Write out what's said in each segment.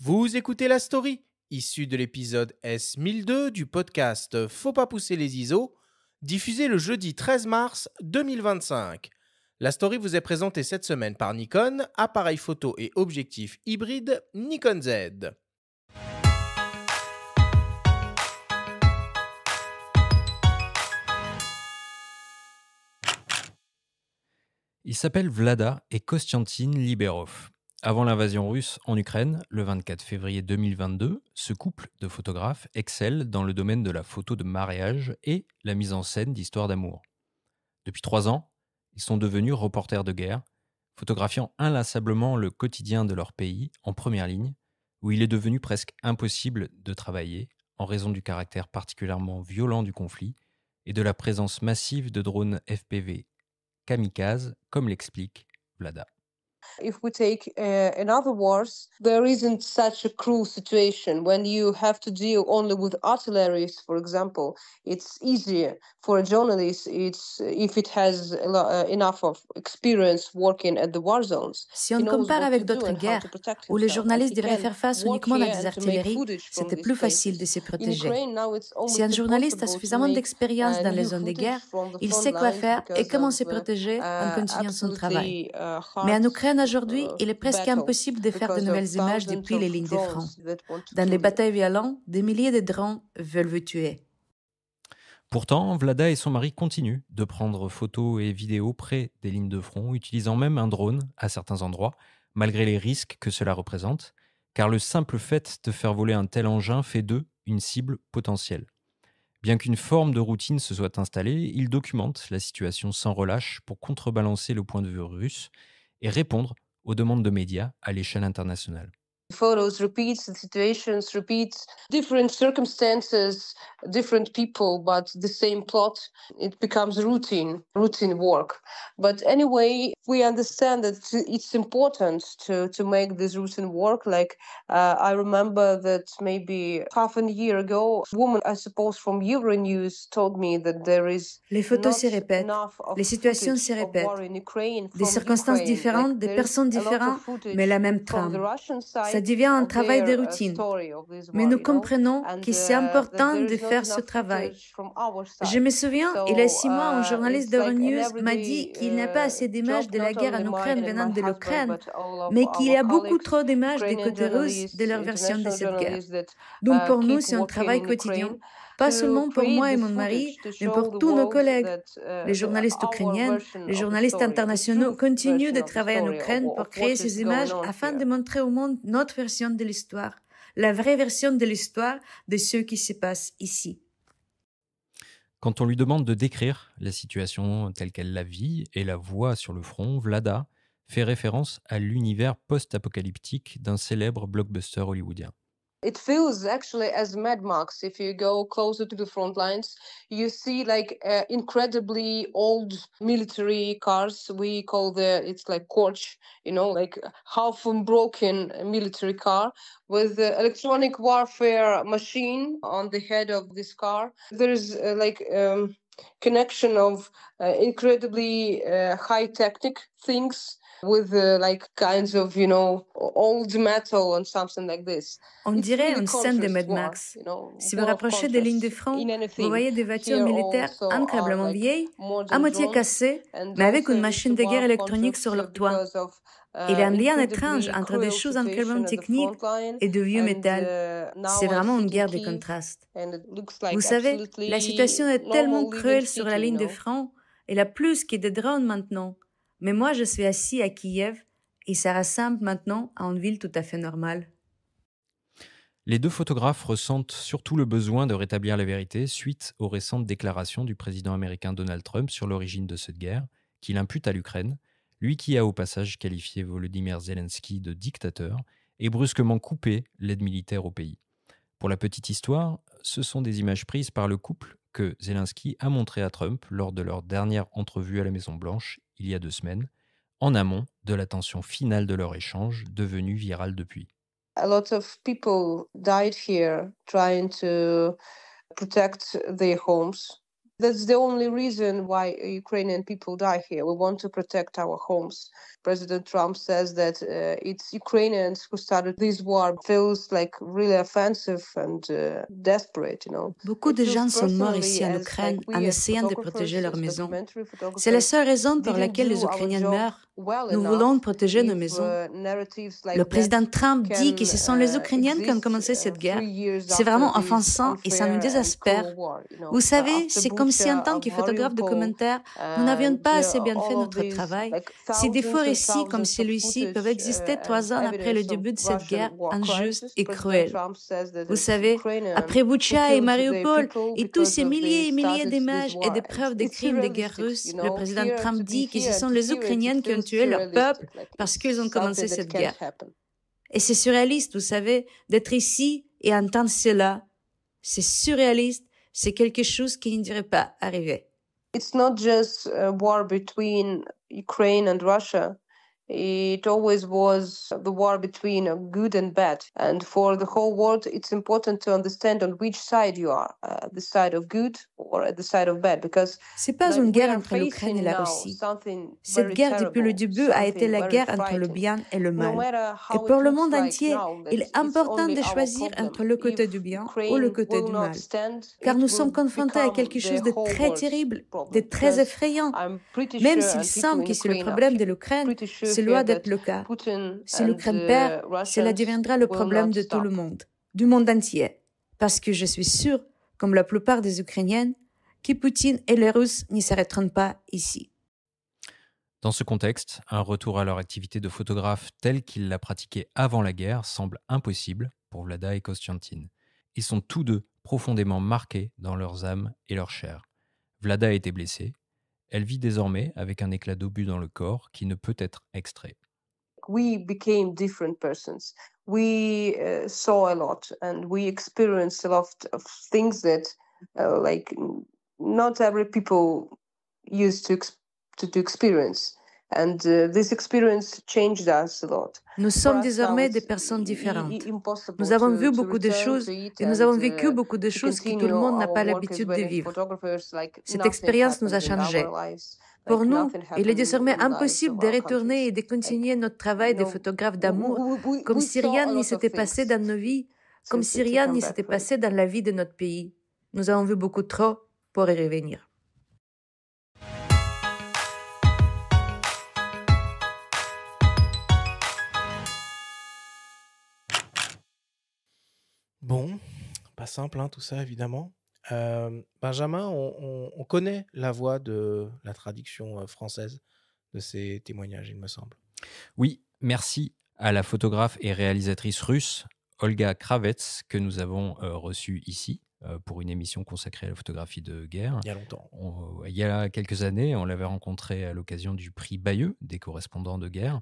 Vous écoutez La Story, issue de l'épisode S1002 du podcast Faut pas pousser les ISO, diffusé le jeudi 13 mars 2025. La Story vous est présentée cette semaine par Nikon, appareil photo et objectif hybride Nikon Z. Ils s'appellent Vlada et Kostiantine Liberov. Avant l'invasion russe en Ukraine, le 24 février 2022, ce couple de photographes excelle dans le domaine de la photo de mariage et la mise en scène d'histoires d'amour. Depuis 3 ans, ils sont devenus reporters de guerre, photographiant inlassablement le quotidien de leur pays en première ligne, où il est devenu presque impossible de travailler en raison du caractère particulièrement violent du conflit et de la présence massive de drones FPV kamikazes, comme l'explique Vlada. If we take in other wars, there isn't such a cruel situation when you have to deal only with artillery, for example. It's easier for a journalist. It's if it has enough of experience working at the war zones. Si on compare avec d'autres guerres, où les journalistes devaient faire face uniquement à des artilleries, c'était plus facile de se protéger. Si un journaliste a suffisamment d'expérience dans les zones de guerre, il sait quoi faire et comment se protéger en continuant son travail. Mais en Ukraine aujourd'hui, il est presque impossible de faire de nouvelles images depuis les lignes de front. Dans les batailles violentes, des milliers de drones veulent vous tuer. Pourtant, Vlada et son mari continuent de prendre photos et vidéos près des lignes de front, utilisant même un drone à certains endroits, malgré les risques que cela représente, car le simple fait de faire voler un tel engin fait d'eux une cible potentielle. Bien qu'une forme de routine se soit installée, ils documentent la situation sans relâche pour contrebalancer le point de vue russe et répondre aux demandes de médias à l'échelle internationale. Photos repeats the situations, repeats different circumstances, different people, but the same plot. It becomes routine work. But anyway, we understand that it's important to make this routine work. Like I remember that maybe half a year ago, a woman, I suppose from Euronews, told me that there is Les photos se répètent, les situations se répètent, des circonstances différentes, des personnes différentes, mais la même trame. Ça devient un travail de routine. Mais nous comprenons que c'est important de faire ce travail. Je me souviens, il y a 6 mois, un journaliste d'Euronews m'a dit qu'il n'y a pas assez d'images de la guerre en Ukraine venant de l'Ukraine, mais qu'il y a beaucoup trop d'images des côtés russes de leur version de cette guerre. Donc pour nous, c'est un travail quotidien. Pas seulement pour moi et mon mari, mais pour tous nos collègues. Les journalistes ukrainiens, les journalistes internationaux continuent de travailler en Ukraine pour créer ces images afin de montrer au monde notre version de l'histoire, la vraie version de l'histoire de ce qui se passe ici. Quand on lui demande de décrire la situation telle qu'elle la vit et la voit sur le front, Vlada fait référence à l'univers post-apocalyptique d'un célèbre blockbuster hollywoodien. It feels actually as Mad Max. If you go closer to the front lines, you see like incredibly old military cars. We call it's like Korch, like half broken military car with the electronic warfare machine on the head of this car. There's connection of incredibly high technic things. With like kinds of, old metal and something like this. On dirait une scène de Mad Max. Si vous rapprochez des lignes de front, vous voyez des voitures militaires incroyablement vieilles, à moitié cassées, mais avec une machine de guerre électronique sur leur toit. Il y a un lien étrange entre des choses incroyablement techniques et de vieux métal. C'est vraiment une guerre de contrastes. Vous savez, la situation est tellement cruelle sur la ligne de front, il y a plus que des drones maintenant. Mais moi, je suis assis à Kiev et ça ressemble maintenant à une ville tout à fait normale. Les deux photographes ressentent surtout le besoin de rétablir la vérité suite aux récentes déclarations du président américain Donald Trump sur l'origine de cette guerre, qu'il impute à l'Ukraine, lui qui a au passage qualifié Volodymyr Zelensky de dictateur et brusquement coupé l'aide militaire au pays. Pour la petite histoire, ce sont des images prises par le couple que Zelensky a montré à Trump lors de leur dernière entrevue à la Maison-Blanche il y a 2 semaines, en amont de la tension finale de leur échange, devenue virale depuis. A lot of people died here trying to protect their homes, That's the only reason why Ukrainian people die here. We want to protect our homes. President Trump says that it's Ukrainians who started this war. Feels like really offensive and desperate, you know. Beaucoup de gens sont morts ici en Ukraine en essayant de protéger leur maison. C'est la seule raison pour laquelle les Ukrainiens meurent. Nous voulons protéger nos maisons. Le président Trump dit que ce sont les Ukrainiens qui ont commencé cette guerre. C'est vraiment offensant et ça nous désespère. Vous savez, c'est comme si en tant que photographe documentaire, nous n'avions pas assez bien fait notre travail. Si des faux récits comme celui-ci peuvent exister 3 ans après le début de cette guerre injuste et cruelle. Vous savez, après Boutcha et Mariupol et tous ces milliers et milliers d'images et de preuves des crimes de guerre russes, le président Trump dit que ce sont les Ukrainiens qui ont tué leur peuple parce qu'ils ont commencé cette guerre. Et c'est surréaliste, vous savez, d'être ici et entendre cela. C'est surréaliste, c'est quelque chose qui ne devrait pas arriver. It's not just a war between Ukraine and Russia. It always was the war between good and bad. And for the whole world, it's important to understand on which side you are, the side of good or at the side of bad. Because c'est pas une guerre entre l'Ukraine et la Russie. Cette guerre, depuis le début, a été la guerre entre le bien et le mal. Et pour le monde entier, il est important de choisir entre le côté du bien ou le côté du mal. Car nous sommes confrontés à quelque chose de très terrible, de très effrayant. Même s'il semble que c'est le problème de l'Ukraine, cela doit être le cas. Si l'Ukraine perd, cela deviendra le problème de tout le monde, du monde entier. Parce que je suis sûre, comme la plupart des Ukrainiennes, que Poutine et les Russes ne s'arrêteront pas ici. Dans ce contexte, un retour à leur activité de photographe telle qu'ils la pratiquaient avant la guerre semble impossible pour Vlada et Kostyantin. Ils sont tous deux profondément marqués dans leurs âmes et leur chair. Vlada a été blessée. Elle vit désormais avec un éclat d'obus dans le corps qui ne peut être extrait. We became different persons. We saw a lot and we experienced a lot of things that like not every people used to experience. And this experience changed us a lot. Nous sommes désormais des personnes différentes. Nous avons vu beaucoup de choses et nous avons vécu beaucoup de choses que tout le monde n'a pas l'habitude de vivre. Cette expérience nous a changés. Pour nous, il est désormais impossible de retourner et de continuer notre travail de photographe d'amour comme si rien ne s'était passé dans nos vies, comme si rien ne s'était passé dans la vie de notre pays. Nous avons vu beaucoup trop pour y revenir. Bon, pas simple tout ça évidemment. Benjamin, on connaît la voix de la traduction française de ces témoignages, il me semble. Oui, merci à la photographe et réalisatrice russe Olga Kravets que nous avons reçue ici pour une émission consacrée à la photographie de guerre. Il y a longtemps. Il y a quelques années, on l'avait rencontrée à l'occasion du prix Bayeux des correspondants de guerre.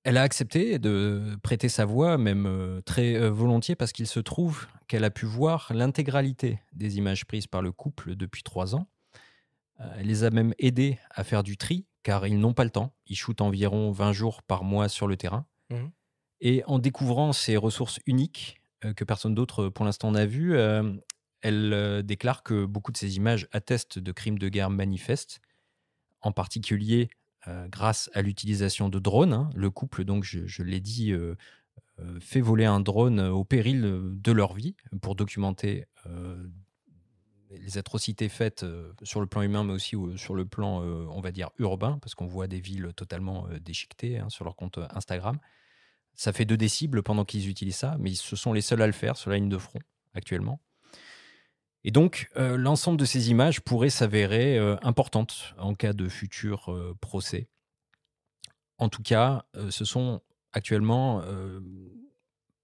Elle a accepté de prêter sa voix, même très volontiers, parce qu'il se trouve qu'elle a pu voir l'intégralité des images prises par le couple depuis 3 ans. Elle les a même aidés à faire du tri, car ils n'ont pas le temps. Ils shootent environ 20 jours par mois sur le terrain. Mmh. Et en découvrant ces ressources uniques que personne d'autre pour l'instant n'a vues, elle déclare que beaucoup de ces images attestent de crimes de guerre manifestes, en particulier grâce à l'utilisation de drones. Le couple, donc je l'ai dit, fait voler un drone au péril de leur vie pour documenter les atrocités faites sur le plan humain, mais aussi sur le plan, on va dire, urbain, parce qu'on voit des villes totalement déchiquetées sur leur compte Instagram. Ça fait 2 décibles pendant qu'ils utilisent ça, mais ce sont les seuls à le faire sur la ligne de front actuellement. Et donc, l'ensemble de ces images pourrait s'avérer importante en cas de futur procès. En tout cas, ce sont actuellement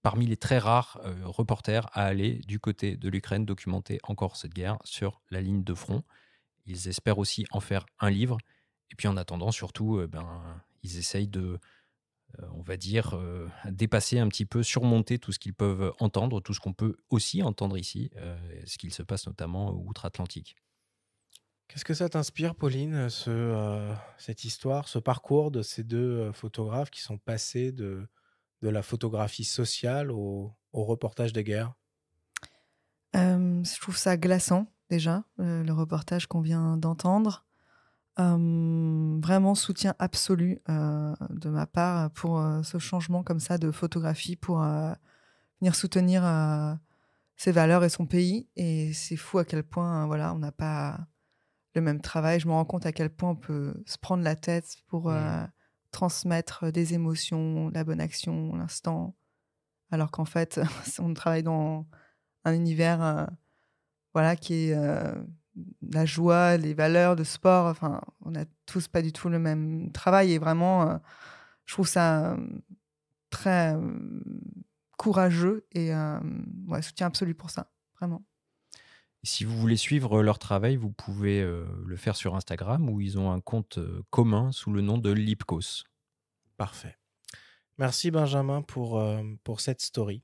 parmi les très rares reporters à aller du côté de l'Ukraine documenter encore cette guerre sur la ligne de front. Ils espèrent aussi en faire un livre. Et puis en attendant, surtout, ils essayent de, on va dire, dépasser un petit peu, surmonter tout ce qu'ils peuvent entendre, tout ce qu'on peut aussi entendre ici, ce qu'il se passe notamment outre-Atlantique. Qu'est-ce que ça t'inspire, Pauline, cette histoire, ce parcours de ces 2 photographes qui sont passés de la photographie sociale au reportage de guerre ? Je trouve ça glaçant, déjà, le reportage qu'on vient d'entendre. Vraiment soutien absolu de ma part pour ce changement comme ça de photographie pour venir soutenir ses valeurs et son pays. Et c'est fou à quel point on n'a pas le même travail. Je me rends compte à quel point on peut se prendre la tête pour transmettre des émotions, la bonne action, l'instant, alors qu'en fait, on travaille dans un univers qui est la joie, les valeurs de sport. Enfin, on n'a tous pas du tout le même travail et vraiment, je trouve ça très courageux et soutien absolu pour ça, vraiment. Si vous voulez suivre leur travail, vous pouvez le faire sur Instagram où ils ont un compte commun sous le nom de Lipkos. Parfait. Merci Benjamin pour cette story.